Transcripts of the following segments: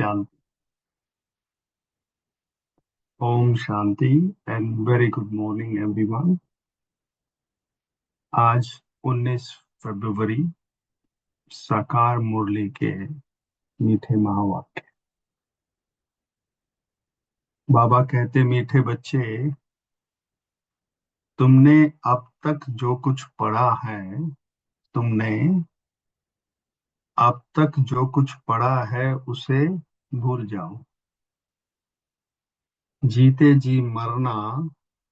शांति। ओम शांति and very good morning everyone. आज 19 फरवरी साकार मुरली के मीठे महावाक्य। बाबा कहते, मीठे बच्चे, तुमने अब तक जो कुछ पढ़ा है, तुमने अब तक जो कुछ पढ़ा है उसे भूल जाओ। जीते जी मरना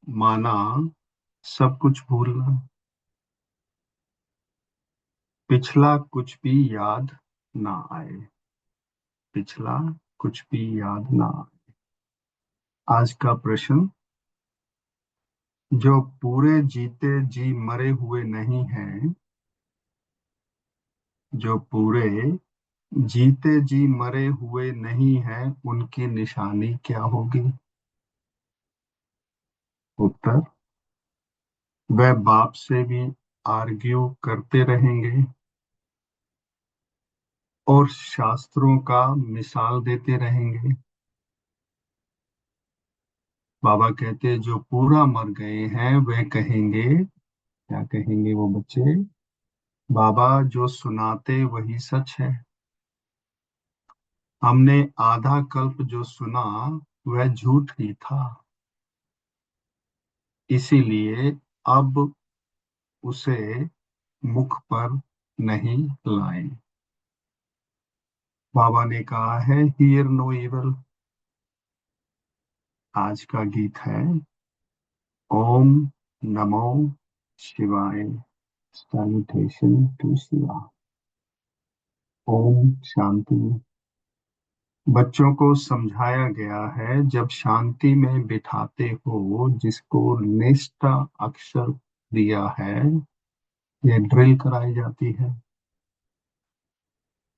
माना सब कुछ भूलना। पिछला कुछ भी याद ना आए। पिछला कुछ भी याद ना आए। आज का प्रश्न, जो पूरे जीते जी मरे हुए नहीं हैं, जो पूरे जीते जी मरे हुए नहीं हैं, उनकी निशानी क्या होगी? उत्तर, वह बाप से भी आर्ग्यू करते रहेंगे और शास्त्रों का मिसाल देते रहेंगे। बाबा कहते, जो पूरा मर गए हैं वे कहेंगे, क्या कहेंगे वो बच्चे? बाबा, जो सुनाते वही सच है। हमने आधा कल्प जो सुना वह झूठ ही था, इसीलिए अब उसे मुख पर नहीं लाएं। बाबा ने कहा है, हियर नो इवल। आज का गीत है ओम नमो शिवाय। Salutation to Shiva. ओम शांति। बच्चों को समझाया गया है, जब शांति में बिठाते हो जिसको निष्ठा अक्षर दिया है, ये ड्रिल कराई जाती है।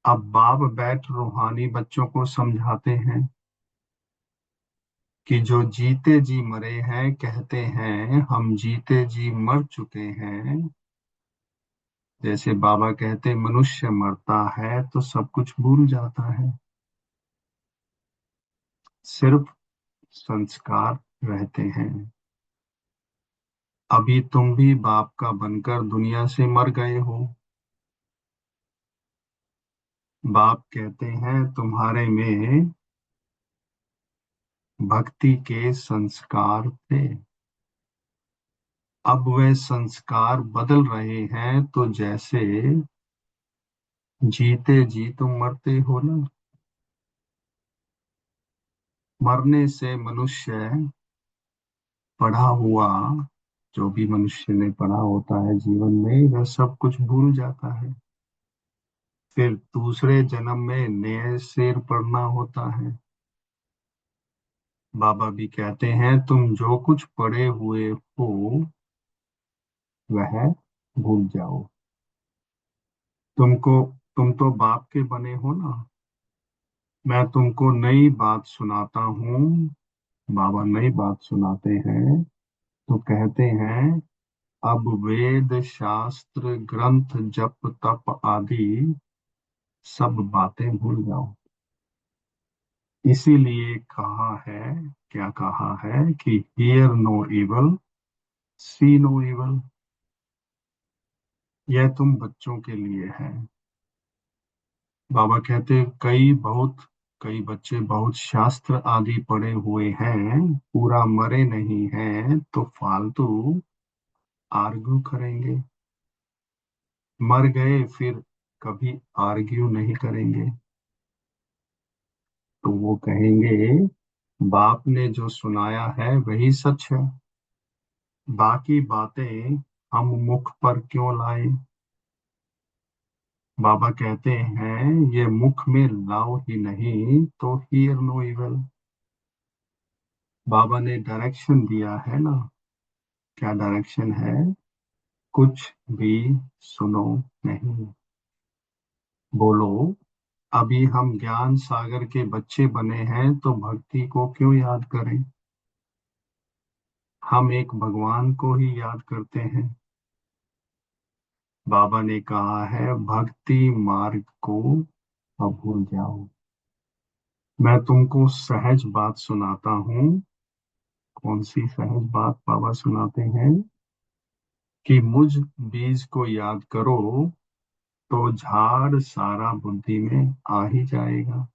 अब बाप बैठ रूहानी बच्चों को समझाते हैं कि जो जीते जी मरे हैं, कहते हैं हम जीते जी मर चुके हैं। जैसे बाबा कहते, मनुष्य मरता है तो सब कुछ भूल जाता है, सिर्फ संस्कार रहते हैं। अभी तुम भी बाप का बनकर दुनिया से मर गए हो। बाप कहते हैं, तुम्हारे में भक्ति के संस्कार थे, अब वे संस्कार बदल रहे हैं, तो जैसे जीते जी तुम मरते हो ना। मरने से मनुष्य पढ़ा हुआ, जो भी मनुष्य ने पढ़ा होता है जीवन में, वह सब कुछ भूल जाता है। फिर दूसरे जन्म में नए सिर पढ़ना होता है। बाबा भी कहते हैं, तुम जो कुछ पढ़े हुए हो वह भूल जाओ। तुमको तुम तो बाप के बने हो ना। मैं तुमको नई बात सुनाता हूँ। बाबा नई बात सुनाते हैं तो कहते हैं, अब वेद शास्त्र ग्रंथ जप तप आदि सब बातें भूल जाओ। इसीलिए कहा है, क्या कहा है कि hear no evil, see no evil. यह तुम बच्चों के लिए है। बाबा कहते, कई बच्चे बहुत शास्त्र आदि पढ़े हुए हैं, पूरा मरे नहीं हैं, तो फालतू आर्ग्यू करेंगे। मर गए फिर कभी आर्ग्यू नहीं करेंगे, तो वो कहेंगे बाप ने जो सुनाया है वही सच है, बाकी बातें हम मुख पर क्यों लाए। बाबा कहते हैं, ये मुख में लाओ ही नहीं तो हियर नो इवल। बाबा ने डायरेक्शन दिया है ना। क्या डायरेक्शन है? कुछ भी सुनो नहीं। बोलो, अभी हम ज्ञान सागर के बच्चे बने हैं तो भक्ति को क्यों याद करें? हम एक भगवान को ही याद करते हैं। बाबा ने कहा है, भक्ति मार्ग को अब भूल जाओ। मैं तुमको सहज बात सुनाता हूँ। कौन सी सहज बात बाबा सुनाते हैं? कि मुझ बीज को याद करो तो झाड़ सारा बुद्धि में आ ही जाएगा।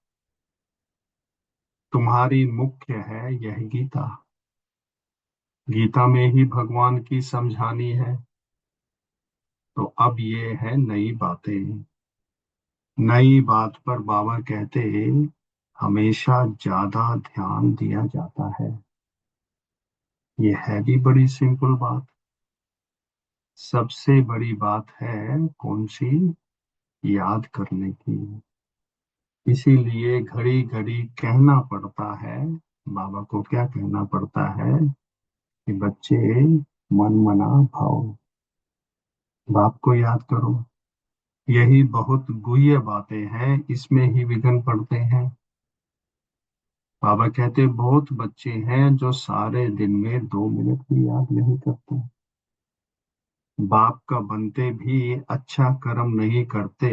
तुम्हारी मुख्य है यह गीता। गीता में ही भगवान की समझानी है। तो अब ये है नई बातें। नई बात पर बाबा कहते, हमेशा ज्यादा ध्यान दिया जाता है। ये है भी बड़ी सिंपल बात। सबसे बड़ी बात है कौन सी? याद करने की। इसीलिए घड़ी घड़ी कहना पड़ता है। बाबा को क्या कहना पड़ता है? कि बच्चे, मन मना भाव, बाप को याद करो। यही बहुत गुह्य बातें हैं, इसमें ही विघ्न पड़ते हैं। बाबा कहते बहुत बच्चे हैं जो सारे दिन में 2 मिनट भी याद नहीं करते। बाप का बनते भी अच्छा कर्म नहीं करते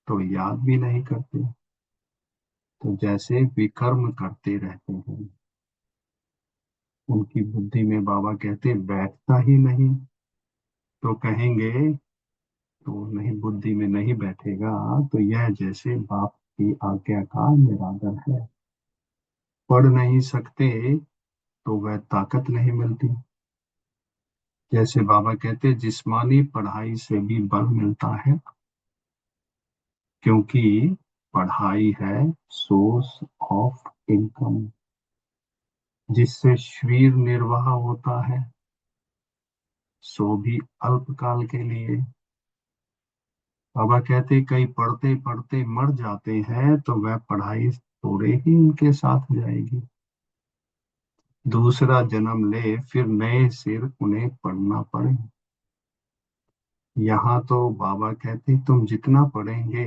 तो याद भी नहीं करते। तो जैसे विकर्म करते रहते हैं। उनकी बुद्धि में बाबा कहते बैठता ही नहीं। तो कहेंगे, तो नहीं, बुद्धि में नहीं बैठेगा तो यह जैसे बाप की आज्ञा का निरादर है। पढ़ नहीं सकते तो वह ताकत नहीं मिलती। जैसे बाबा कहते जिस्मानी पढ़ाई से भी बल मिलता है। क्योंकि पढ़ाई है सोर्स ऑफ इनकम, जिससे शरीर निर्वाह होता है, सो भी अल्पकाल के लिए। बाबा कहते कई पढ़ते पढ़ते मर जाते हैं तो वह पढ़ाई थोड़े ही उनके साथ हो जाएगी। दूसरा जन्म ले फिर नए सिर उन्हें पढ़ना पड़े। यहाँ तो बाबा कहते तुम जितना पढ़ेंगे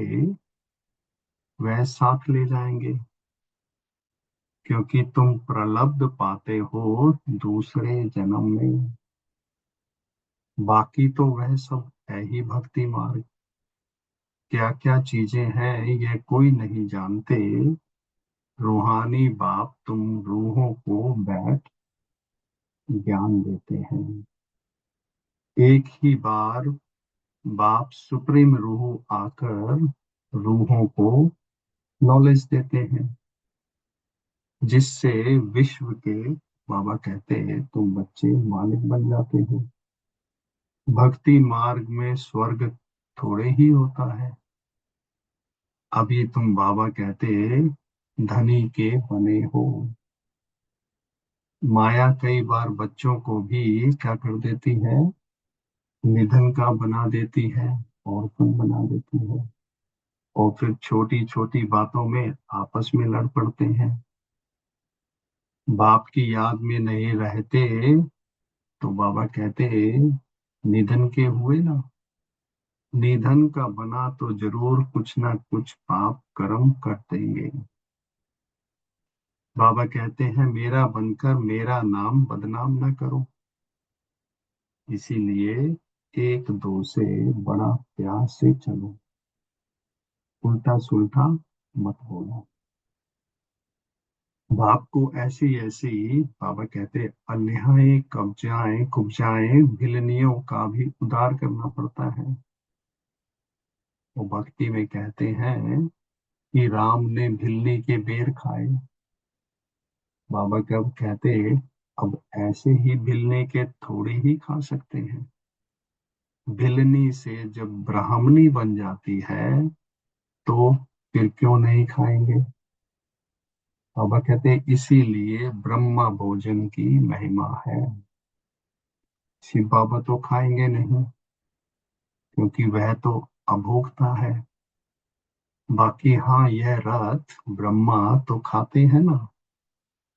वह साथ ले जाएंगे। क्योंकि तुम प्रलब्ध पाते हो दूसरे जन्म में। बाकी तो वह सब है ही भक्ति मार्ग। क्या क्या चीजें हैं ये कोई नहीं जानते। रूहानी बाप तुम रूहों को बैठ ज्ञान देते हैं। एक ही बार बाप सुप्रीम रूह आकर रूहों को नॉलेज देते हैं, जिससे विश्व के, बाबा कहते हैं, तुम बच्चे मालिक बन जाते हो। भक्ति मार्ग में स्वर्ग थोड़े ही होता है। अभी तुम, बाबा कहते, धनी के बने हो। माया कई बार बच्चों को भी क्या कर देती है? निधन का बना देती है, ऑर्फन बना देती है। और फिर छोटी छोटी बातों में आपस में लड़ पड़ते हैं। बाप की याद में नहीं रहते तो बाबा कहते निधन के हुए ना। निधन का बना तो जरूर कुछ ना कुछ पाप कर्म कर देंगे। बाबा कहते हैं मेरा बनकर मेरा नाम बदनाम न करो। इसीलिए एक दो से बड़ा प्यार से चलो। उल्टा सुल्टा मत बोलो। बाप को ऐसी ऐसी, बाबा कहते, अन्याय कब्जाएं कुब्जाएं भिलनियों का भी उद्धार करना पड़ता है। वो भक्ति में कहते हैं कि राम ने भिलनी के बेर खाए। बाबा कब कहते, अब ऐसे ही भिलने के थोड़ी ही खा सकते हैं। भिलनी से जब ब्राह्मणी बन जाती है तो फिर क्यों नहीं खाएंगे? बाबा कहते इसीलिए ब्रह्मा भोजन की महिमा है। शिव बाबा तो खाएंगे नहीं, क्योंकि वह तो अभोक्ता है। बाकी हाँ, यह रथ ब्रह्मा तो खाते हैं ना।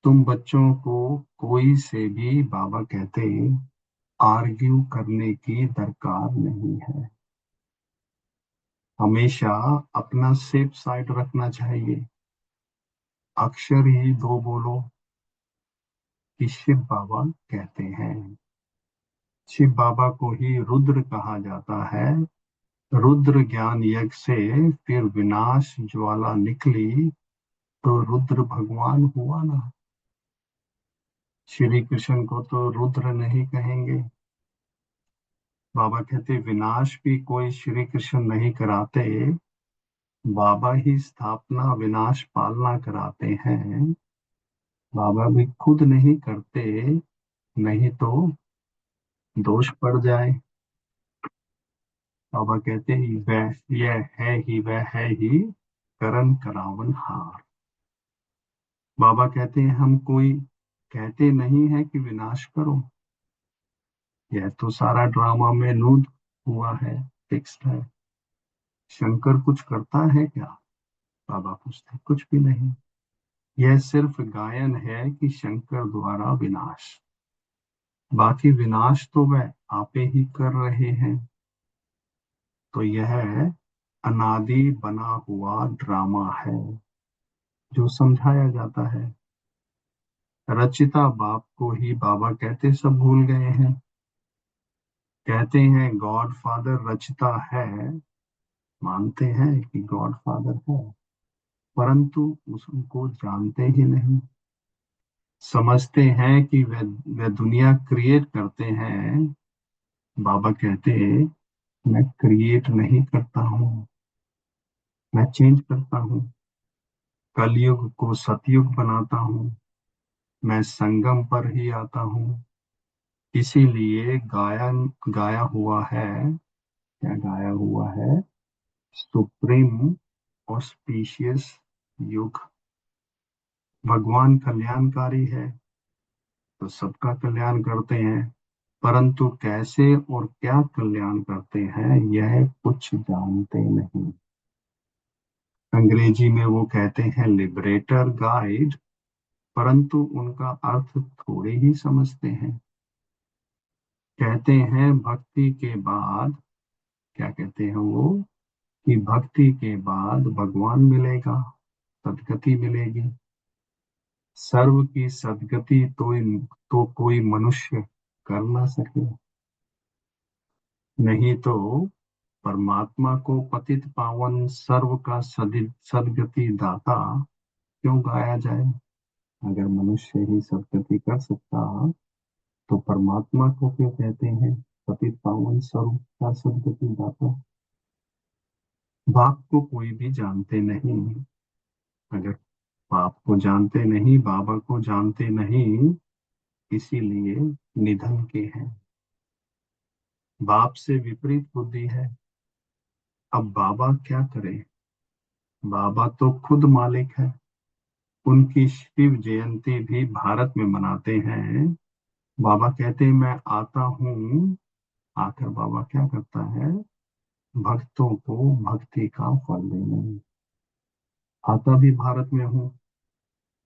तुम बच्चों को कोई से भी, बाबा कहते, आर्ग्यू करने की दरकार नहीं है। हमेशा अपना सेफ साइड रखना चाहिए। अक्षर ही दो बोलो कि शिव बाबा कहते हैं। शिव बाबा को ही रुद्र कहा जाता है। रुद्र ज्ञान यज्ञ से फिर विनाश ज्वाला निकली तो रुद्र भगवान हुआ ना। श्री कृष्ण को तो रुद्र नहीं कहेंगे। बाबा कहते विनाश भी कोई श्री कृष्ण नहीं कराते, बाबा ही स्थापना विनाश पालना कराते हैं। बाबा भी खुद नहीं करते, नहीं तो दोष पड़ जाए। बाबा कहते ही वह यह है ही वह है ही करन करावन हार। बाबा कहते हैं हम कोई कहते नहीं है कि विनाश करो, यह तो सारा ड्रामा में नूद हुआ है, फिक्स्ड है। शंकर कुछ करता है क्या? बाबा पूछते कुछ भी नहीं। यह सिर्फ गायन है कि शंकर द्वारा विनाश, बाकी विनाश तो वह आपे ही कर रहे हैं। तो यह अनादि बना हुआ ड्रामा है जो समझाया जाता है। रचिता बाप को ही बाबा कहते सब भूल गए हैं। कहते हैं गॉड फादर रचिता है, मानते हैं कि गॉड फादर है, परंतु उसको जानते ही नहीं। समझते हैं कि वे दुनिया क्रिएट करते हैं। बाबा कहते मैं क्रिएट नहीं करता हूँ, मैं चेंज करता हूँ। कलयुग को सतयुग बनाता हूँ, मैं संगम पर ही आता हूँ। इसीलिए गाया हुआ है, क्या गाया हुआ है? सुप्रीम ऑस्पिशियस युग। भगवान कल्याणकारी है तो सबका कल्याण करते हैं, परंतु कैसे और क्या कल्याण करते हैं यह कुछ जानते नहीं। अंग्रेजी में वो कहते हैं लिबरेटर गाइड, परंतु उनका अर्थ थोड़े ही समझते हैं। कहते हैं भक्ति के बाद, क्या कहते हैं वो, कि भक्ति के बाद भगवान मिलेगा, सदगति मिलेगी। सर्व की सदगति तो कोई मनुष्य कर ना सके, नहीं तो परमात्मा को पतित पावन सर्व का सदगति दाता क्यों गाया जाए। अगर मनुष्य ही सदगति कर सकता तो परमात्मा को क्यों कहते हैं पतित पावन सर्व का सदगति दाता। बाप को कोई भी जानते नहीं। अगर बाप को जानते नहीं, बाबा को जानते नहीं, इसीलिए निधन के हैं। बाप से विपरीत बुद्धि है। अब बाबा क्या करे? बाबा तो खुद मालिक है। उनकी शिव जयंती भी भारत में मनाते हैं। बाबा कहते हैं मैं आता हूँ, आकर बाबा क्या करता है? भक्तों को भक्ति का फल देने। आता भी भारत में हूँ,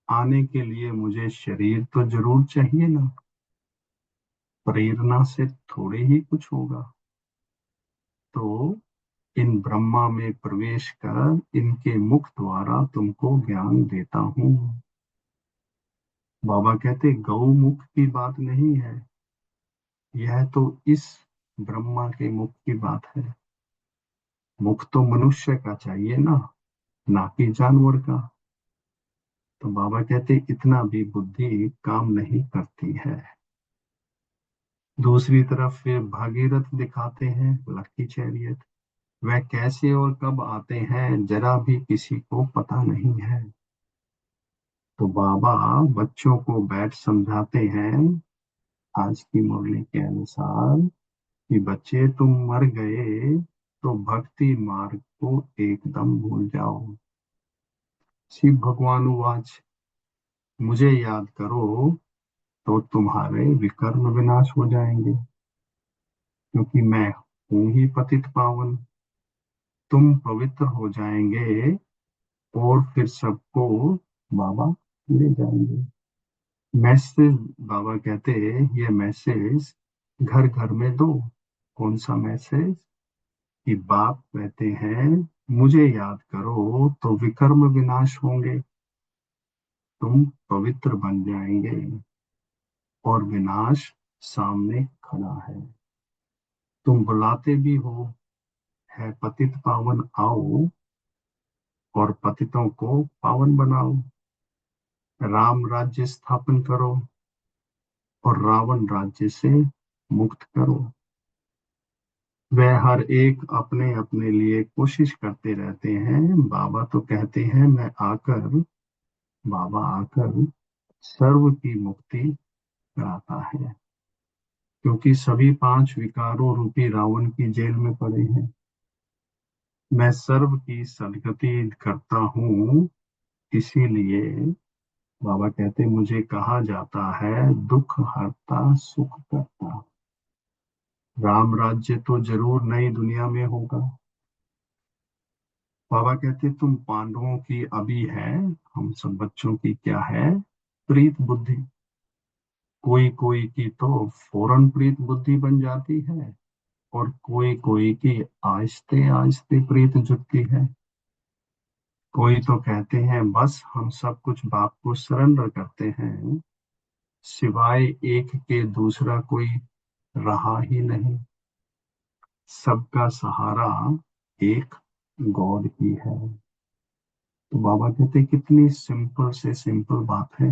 आने के लिए मुझे शरीर तो जरूर चाहिए ना। प्रेरणा से थोड़े ही कुछ होगा। तो इन ब्रह्मा में प्रवेश कर इनके मुख द्वारा तुमको ज्ञान देता हूँ। बाबा कहते गौमुख की बात नहीं है, यह तो इस ब्रह्मा के मुख की बात है। मुख तो मनुष्य का चाहिए ना कि जानवर का। तो बाबा कहते इतना भी बुद्धि काम नहीं करती है। दूसरी तरफ फिर भागीरथ दिखाते हैं, लकी चैरियट। वह कैसे और कब आते हैं जरा भी किसी को पता नहीं है। तो बाबा बच्चों को बैठ समझाते हैं आज की मुरली के अनुसार कि बच्चे तुम मर गए तो भक्ति मार्ग को एकदम भूल जाओ। शिव भगवान उवाच मुझे याद करो तो तुम्हारे विकर्म विनाश हो जाएंगे, क्योंकि मैं हूं ही पतित पावन। तुम पवित्र हो जाएंगे और फिर सबको बाबा ले जाएंगे। मैसेज, बाबा कहते ये मैसेज घर घर में दो। कौन सा मैसेज? कि बाप कहते हैं मुझे याद करो तो विकर्म विनाश होंगे, तुम पवित्र बन जाएंगे और विनाश सामने खड़ा है। तुम बुलाते भी हो है पतित पावन आओ, और पतितों को पावन बनाओ। राम राज्य स्थापन करो और रावण राज्य से मुक्त करो। वह हर एक अपने अपने लिए कोशिश करते रहते हैं। बाबा आकर सर्व की मुक्ति कराता है, क्योंकि सभी पांच विकारों रूपी रावण की जेल में पड़े हैं। मैं सर्व की सदगति करता हूँ, इसीलिए बाबा कहते मुझे कहा जाता है दुख हरता सुख करता। राम राज्य तो जरूर नई दुनिया में होगा। बाबा कहते तुम पांडवों की अभी है, हम सब बच्चों की क्या है, प्रीत बुद्धि। कोई कोई की तो फौरन प्रीत बुद्धि बन जाती है, और कोई कोई की आहिस्ते आहिस्ते प्रीत जुटती है। कोई तो कहते हैं बस हम सब कुछ बाप को सरेंडर करते हैं, सिवाय एक के दूसरा कोई रहा ही नहीं। सबका सहारा एक गॉड ही है। तो बाबा कहते कितनी सिंपल से सिंपल बात है।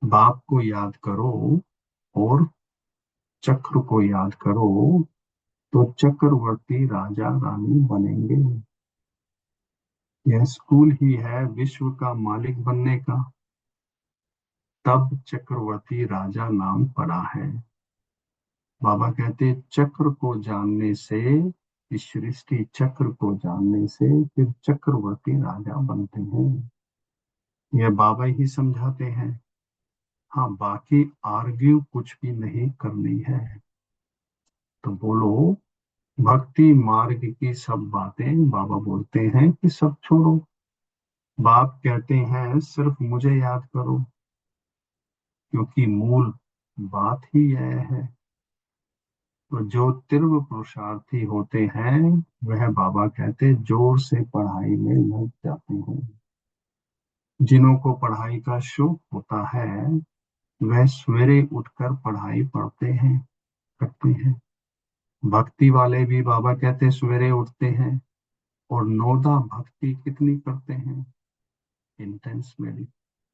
बाप को याद करो और चक्र को याद करो, तो चक्रवर्ती राजा रानी बनेंगे। यह स्कूल ही है विश्व का मालिक बनने का, तब चक्रवर्ती राजा नाम पड़ा है। बाबा कहते चक्र को जानने से, इस सृष्टि चक्र को जानने से फिर चक्रवर्ती राजा बनते हैं। यह बाबा ही समझाते हैं। हाँ, बाकी आर्ग्यू कुछ भी नहीं करनी है। तो बोलो, भक्ति मार्ग की सब बातें बाबा बोलते हैं कि सब छोड़ो। बाप कहते हैं सिर्फ मुझे याद करो, क्योंकि मूल बात ही यह है। तो जो तीव्र पुरुषार्थी होते हैं, वह बाबा कहते जोर से पढ़ाई में लग जाते हैं। जिन्हों को पढ़ाई का शौक होता है, वह सवेरे उठकर पढ़ाई पढ़ते हैं, करते हैं। भक्ति वाले भी बाबा कहते सवेरे उठते हैं, और नौदा भक्ति कितनी करते हैं, इंटेंस में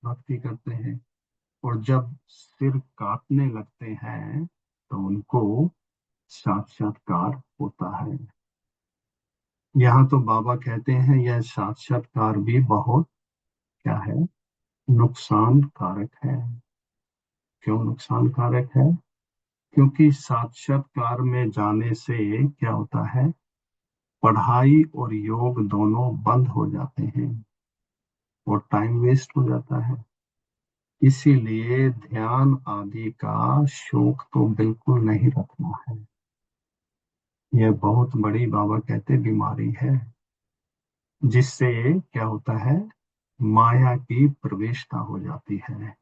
भक्ति करते हैं। और जब सिर काटने लगते हैं, तो उनको साक्षात्कार होता है। यहाँ तो बाबा कहते हैं यह साक्षात्कार भी बहुत क्या है, नुकसान कारक है। क्यों नुकसान कारक है? क्योंकि साक्षात्कार में जाने से क्या होता है, पढ़ाई और योग दोनों बंद हो जाते हैं और टाइम वेस्ट हो जाता है। इसीलिए ध्यान आदि का शौक तो बिल्कुल नहीं रखना है। यह बहुत बड़ी बाबा कहते बीमारी है, जिससे क्या होता है, माया की प्रवेशता हो जाती है।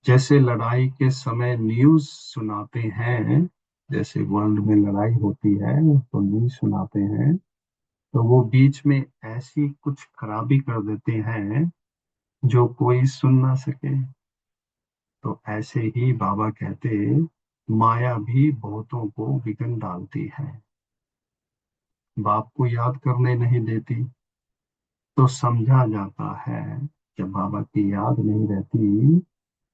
जैसे लड़ाई के समय न्यूज सुनाते हैं, जैसे वर्ल्ड में लड़ाई होती है तो न्यूज सुनाते हैं, तो वो बीच में ऐसी कुछ खराबी कर देते हैं जो कोई सुन ना सके। तो ऐसे ही बाबा कहते माया भी बहुतों को विघ्न डालती है, बाप को याद करने नहीं देती। तो समझा जाता है, जब बाबा की याद नहीं रहती,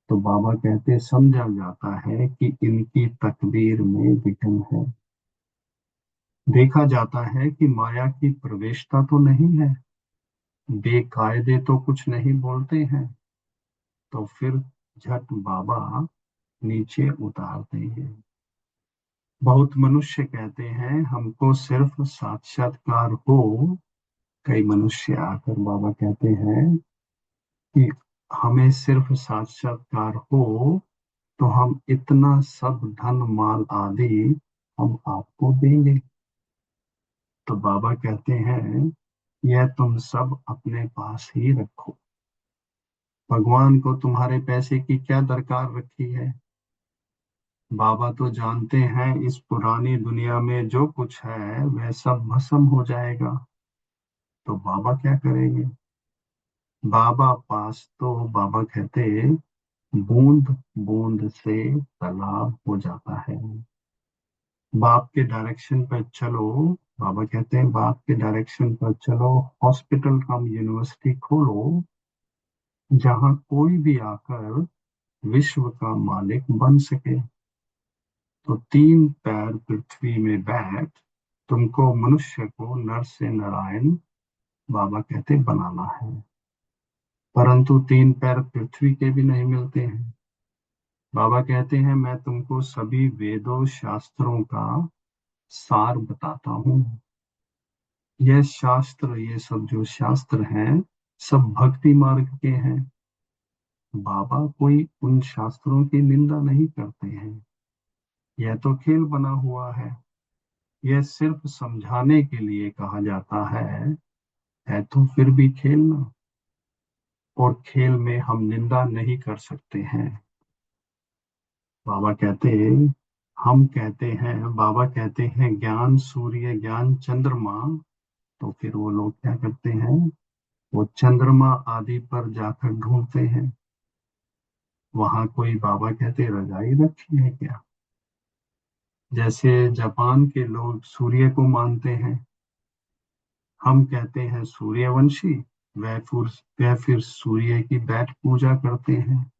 तो बाबा कहते समझा जाता है कि इनकी तकदीर में विघ्न है। देखा जाता है कि माया की प्रवेशता तो नहीं है, बेकायदे तो कुछ नहीं बोलते हैं, तो फिर झट बाबा नीचे उतार देंगे। बहुत मनुष्य कहते हैं हमको सिर्फ साक्षात्कार हो। कई मनुष्य आकर बाबा कहते हैं कि हमें सिर्फ साक्षात्कार हो, तो हम इतना सब धन माल आदि हम आपको देंगे। तो बाबा कहते हैं यह तुम सब अपने पास ही रखो। भगवान को तुम्हारे पैसे की क्या दरकार रखी है। बाबा तो जानते हैं इस पुरानी दुनिया में जो कुछ है वह सब भस्म हो जाएगा, तो बाबा क्या करेंगे। बाबा पास तो बाबा कहते बूंद बूंद से तालाब हो जाता है। बाप के डायरेक्शन पर चलो, बाबा कहते हैं बाप के डायरेक्शन पर चलो, हॉस्पिटल कम यूनिवर्सिटी खोलो, जहां कोई भी आकर विश्व का मालिक बन सके। तो 3 पैर पृथ्वी में बैठ तुमको मनुष्य को नर से नारायण बाबा कहते बनाना है। परंतु 3 पैर पृथ्वी के भी नहीं मिलते हैं। बाबा कहते हैं मैं तुमको सभी वेदों शास्त्रों का सार बताता हूँ। यह शास्त्र, ये सब जो शास्त्र हैं, सब भक्ति मार्ग के हैं। बाबा कोई उन शास्त्रों की निंदा नहीं करते हैं। यह तो खेल बना हुआ है। यह सिर्फ समझाने के लिए कहा जाता है तो फिर भी खेलना। और खेल में हम निंदा नहीं कर सकते हैं। बाबा कहते हम कहते हैं, बाबा कहते हैं ज्ञान सूर्य, ज्ञान चंद्रमा। तो फिर वो लोग क्या करते हैं, वो चंद्रमा आदि पर जाकर ढूंढते हैं। वहां कोई बाबा कहते रजाई रखी है क्या? जैसे जापान के लोग सूर्य को मानते हैं, हम कहते हैं सूर्यवंशी। वह फिर सूर्य की बैठ पूजा करते हैं,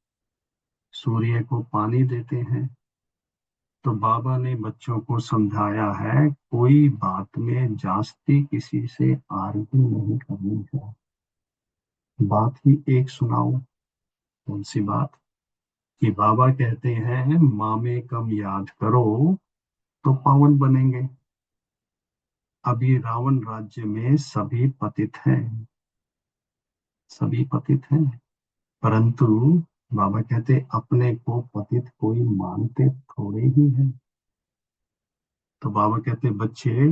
सूर्य को पानी देते हैं। तो बाबा ने बच्चों को समझाया है कोई बात में जास्ती किसी से आर्ग्यू नहीं करनी है। बात ही एक सुनाओ। कौन सी बात? कि बाबा कहते हैं माँ में कम याद करो तो पावन बनेंगे। अभी रावण राज्य में सभी पतित हैं, सभी पतित हैं। परंतु बाबा कहते अपने को पतित कोई मानते थोड़े ही है। तो बाबा कहते बच्चे,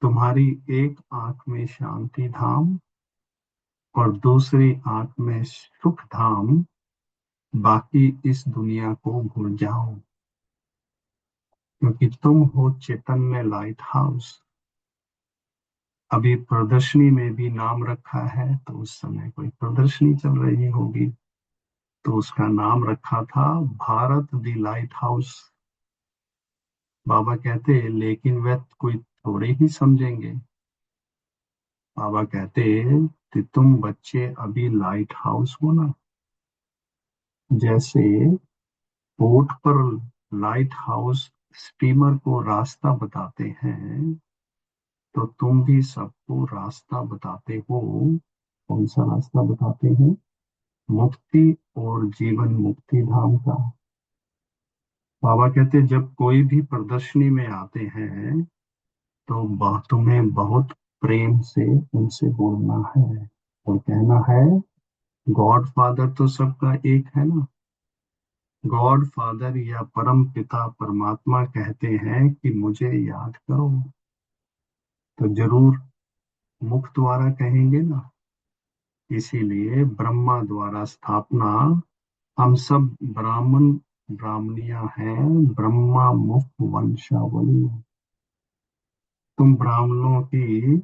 तुम्हारी एक आंख में शांति धाम और दूसरी आंख में सुख धाम, बाकी इस दुनिया को भूल जाओ। क्योंकि तुम हो चैतन्य लाइट हाउस। अभी प्रदर्शनी में भी नाम रखा है, तो उस समय कोई प्रदर्शनी चल रही होगी, तो उसका नाम रखा था भारत दी लाइट हाउस। बाबा कहते लेकिन वह कोई थोड़े ही समझेंगे। बाबा कहते कि तुम बच्चे अभी लाइट हाउस हो ना। जैसे बोट पर लाइट हाउस स्टीमर को रास्ता बताते हैं, तो तुम भी सबको रास्ता बताते हो। कौन सा रास्ता बताते हैं? मुक्ति और जीवन मुक्ति धाम का। बाबा कहते जब कोई भी प्रदर्शनी में आते हैं तो तुम्हें बहुत प्रेम से उनसे बोलना है और कहना है गॉड फादर तो सबका एक है ना। गॉड फादर या परम पिता परमात्मा कहते हैं कि मुझे याद करो, तो जरूर मुख द्वारा कहेंगे ना। इसीलिए ब्रह्मा द्वारा स्थापना, हम सब ब्राह्मण ब्राह्मणियां हैं, ब्रह्मा मुख वंशावली। तुम ब्राह्मणों की,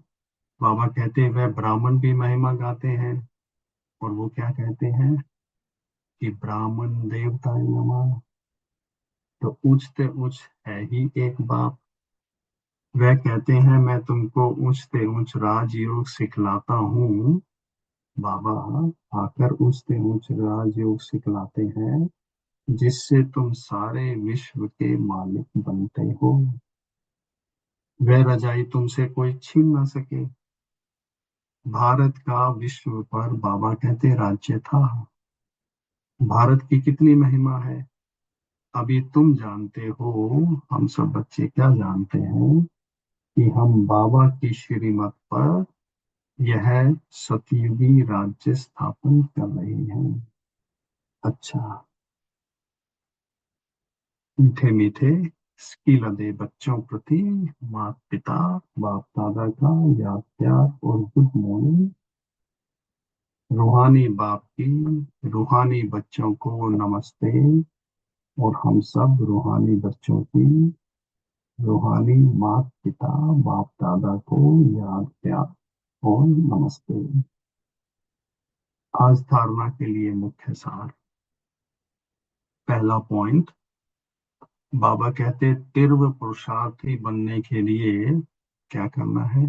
बाबा कहते हैं वह ब्राह्मण भी महिमा गाते हैं। और वो क्या कहते हैं कि ब्राह्मण देवताय नमः। तो ऊंचते ऊंच है ही एक बाप। वह कहते हैं मैं तुमको ऊंचते ऊंच राजयोग सिखलाता हूँ। बाबा आकर ऊंचते ऊंच राजयोग सिखलाते हैं, जिससे तुम सारे विश्व के मालिक बनते हो। वह रजाई तुमसे कोई छीन ना सके। भारत का विश्व पर बाबा कहते राज्य था। भारत की कितनी महिमा है, अभी तुम जानते हो। हम सब बच्चे क्या जानते हैं कि हम बाबा की श्रीमत पर यह सतयुगी राज्य स्थापन कर रहे हैं। अच्छा, मीठे मीठे स्किल दे बच्चों प्रति माता पिता बाप दादा का याद प्यार और गुड मॉर्निंग। रूहानी बाप की रूहानी बच्चों को नमस्ते। और हम सब रूहानी बच्चों की रूहानी माता पिता बाप दादा को याद प्यार और नमस्ते। आज धारणा के लिए मुख्य सार। पहला पॉइंट, बाबा कहते तीव्र पुरुषार्थी बनने के लिए क्या करना है?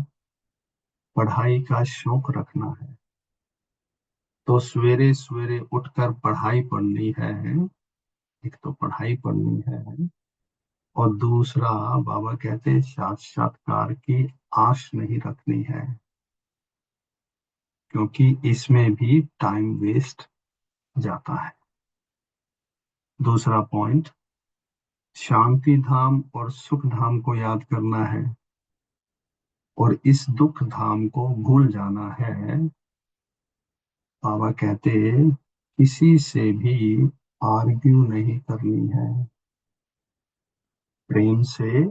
पढ़ाई का शौक रखना है। तो सवेरे सवेरे उठकर पढ़ाई पढ़नी है। एक तो पढ़ाई पढ़नी है, और दूसरा बाबा कहते हैं साक्षात्कार की आश नहीं रखनी है, क्योंकि इसमें भी टाइम वेस्ट जाता है। दूसरा पॉइंट, शांति धाम और सुख धाम को याद करना है, और इस दुख धाम को भूल जाना है। बाबा कहते किसी से भी आर्ग्यू नहीं करनी है, प्रेम से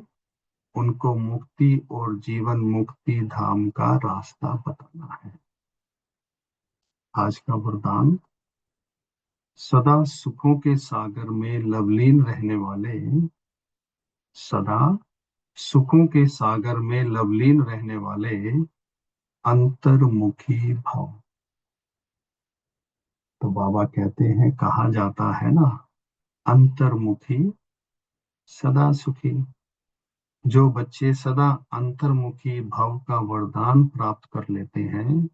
उनको मुक्ति और जीवन मुक्ति धाम का रास्ता बताना है। आज का वरदान, सदा सुखों के सागर में लवलीन रहने वाले, सदा सुखों के सागर में लवलीन रहने वाले अंतर्मुखी भाव। तो बाबा कहते हैं, कहा जाता है ना, अंतर्मुखी सदा सुखी। जो बच्चे सदा अंतर्मुखी भाव का वरदान प्राप्त कर लेते हैं,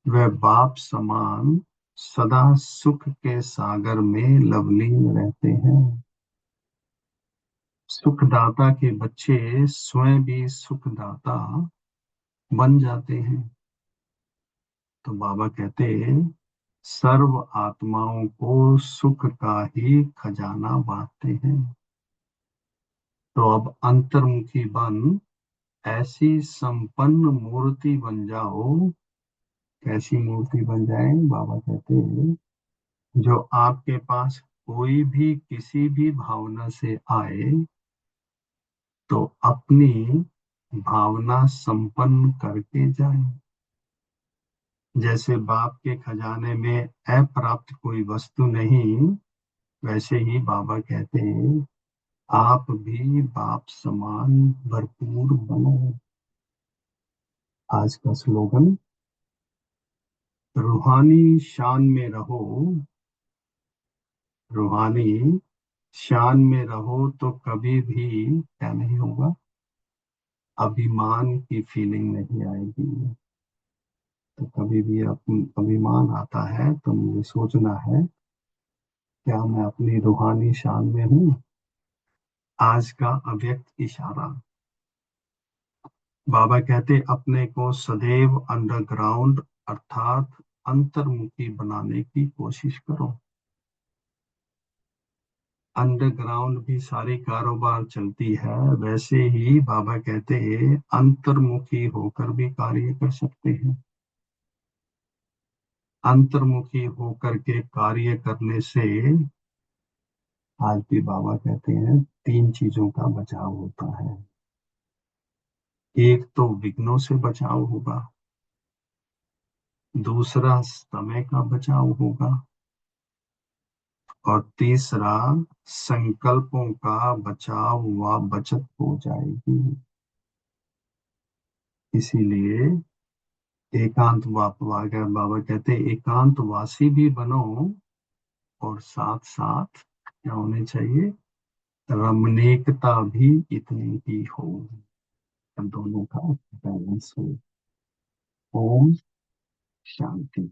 वह बाप समान सदा सुख के सागर में लवलीन रहते हैं। सुखदाता के बच्चे स्वयं भी सुखदाता बन जाते हैं। तो बाबा कहते सर्व आत्माओं को सुख का ही खजाना बांटते हैं। तो अब अंतर्मुखी बन ऐसी संपन्न मूर्ति बन जाओ। कैसी मूर्ति बन जाए? बाबा कहते हैं, जो आपके पास कोई भी किसी भी भावना से आए, तो अपनी भावना संपन्न करके जाए। जैसे बाप के खजाने में अप्राप्त कोई वस्तु नहीं, वैसे ही बाबा कहते हैं आप भी बाप समान भरपूर बनो। आज का स्लोगन, रूहानी शान में रहो। रूहानी शान में रहो तो कभी भी क्या नहीं होगा? अभिमान की फीलिंग नहीं आएगी। तो कभी भी अभिमान आता है तो मुझे सोचना है, क्या मैं अपनी रूहानी शान में हूँ? आज का अव्यक्त इशारा, बाबा कहते अपने को सदैव अंडरग्राउंड अर्थात अंतर्मुखी बनाने की कोशिश करो। अंडरग्राउंड भी सारी कारोबार चलती है, वैसे ही बाबा कहते हैं अंतर्मुखी होकर भी कार्य कर सकते हैं। अंतर्मुखी होकर के कार्य करने से आज भी बाबा कहते हैं 3 चीजों का बचाव होता है। एक तो विघ्नों से बचाव होगा, दूसरा समय का बचाव होगा, और तीसरा संकल्पों का बचाव व बचत हो जाएगी। इसीलिए एकांत बाबा कहते एकांतवासी भी बनो, और साथ साथ क्या होने चाहिए? रमणीकता भी इतनी ही हो, दोनों का बैलेंस हो। ओम शांति।